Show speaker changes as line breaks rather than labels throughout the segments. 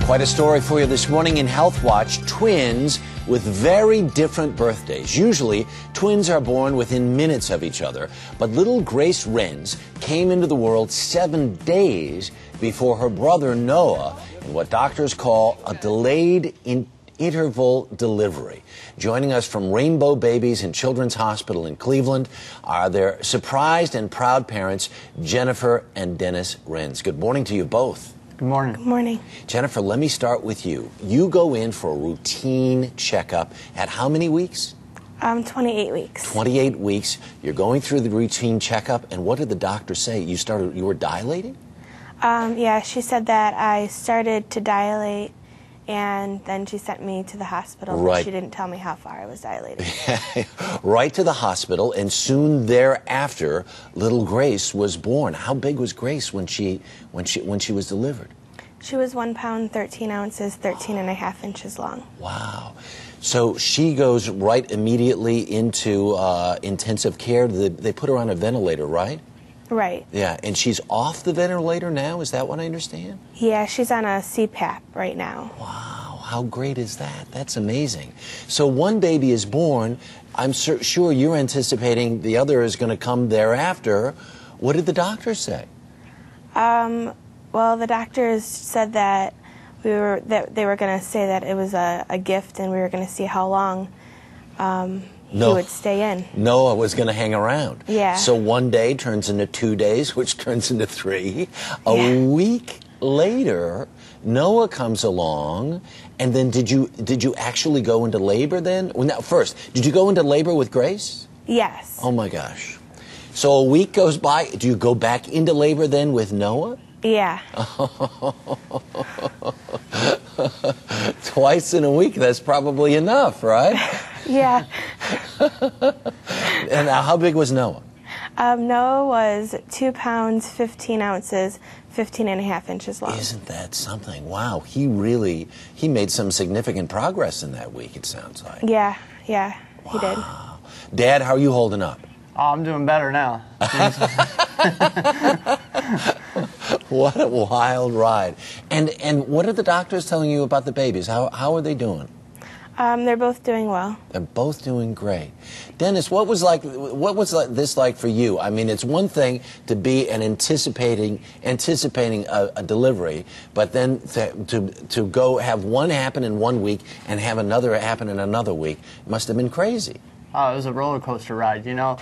Quite a story for you this morning in HealthWatch. Twins with very different birthdays. Usually, twins are born within minutes of each other, but little Grace Renz came into the world 7 days before her brother Noah in what doctors call a delayed interval delivery. Joining us from Rainbow Babies and Children's Hospital in Cleveland are their surprised and proud parents, Jennifer and Dennis Renz. Good morning to you both.
Good morning.
Good morning.
Jennifer, let me start with you. You go in for a routine checkup at how many weeks?
28 weeks.
28 weeks. You're going through the routine checkup, and what did the doctor say? You were dilating?
Yeah, she said that I started to dilate, and then she sent me to the hospital.
Right.
But she didn't tell me how far I was dilating.
Right to the hospital, and soon thereafter, little Grace was born. How big was Grace when she was delivered?
She was 1 pound, 13 ounces, 13.5 inches long.
Wow. So she goes right immediately into intensive care. They put her on a ventilator, right?
Right.
Yeah, and she's off the ventilator now? Is that what I understand?
Yeah, she's on a CPAP right now.
Wow, how great is that? That's amazing. So one baby is born. I'm sure you're anticipating the other is going to come thereafter. What did the doctors say?
Well, the doctors said that they were going to say that it was a gift, and we were going to see how long he would stay in.
Noah was going to hang around.
Yeah.
So 1 day turns into 2 days, which turns into 3. A week later, Noah comes along, and then did you actually go into labor then? Well, now, first, did you go into labor with Grace?
Yes.
Oh my gosh. So a week goes by. Do you go back into labor then with Noah?
Yeah.
Twice in a week, that's probably enough, right?
Yeah.
And now, how big was Noah?
Noah was 2 pounds, 15 ounces, 15.5 inches long.
Isn't that something? Wow, he made some significant progress in that week, it sounds like.
Yeah, he did.
Dad, how are you holding up?
Oh, I'm doing better now.
What a wild ride. And what are the doctors telling you about the babies? How are they doing?
They're both doing well.
They're both doing great. Dennis, what was this like for you? I mean, it's one thing to be anticipating a delivery, but then to go have one happen in 1 week and have another happen in another week must have been crazy.
Oh, it was a roller coaster ride. You know,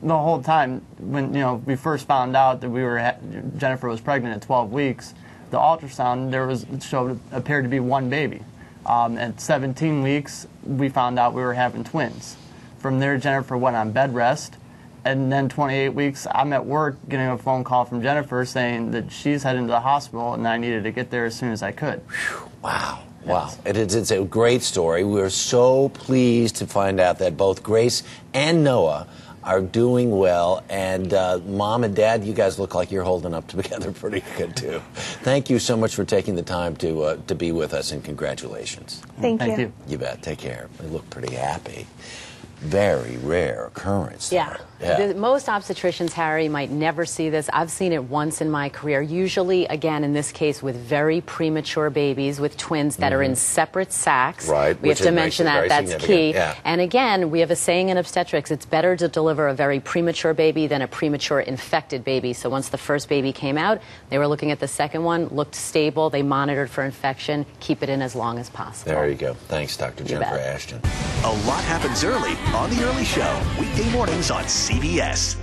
the whole time when we first found out that Jennifer was pregnant at 12 weeks, the ultrasound appeared to be one baby. At 17 weeks, we found out we were having twins. From there, Jennifer went on bed rest, and then 28 weeks, I'm at work getting a phone call from Jennifer saying that she's heading to the hospital and I needed to get there as soon as I could.
Wow. Wow. It's a great story. We're so pleased to find out that both Grace and Noah are doing well, and Mom and Dad, you guys look like you're holding up together pretty good, too. Thank you so much for taking the time to be with us, and congratulations.
Thank you.
You bet. Take care. They look pretty happy. Very rare occurrence.
Yeah. Most obstetricians, Harry, might never see this. I've seen it once in my career. Usually, again, in this case, with very premature babies, with twins that are in separate sacs.
Right.
We have to mention that. That's key.
Yeah.
And again, we have a saying in obstetrics, it's better to deliver a very premature baby than a premature infected baby. So once the first baby came out, they were looking at the second one, looked stable, they monitored for infection, keep it in as long as possible.
There you go. Thanks, Dr. Jennifer Ashton.
A lot happens early on The Early Show, weekday mornings on CBS.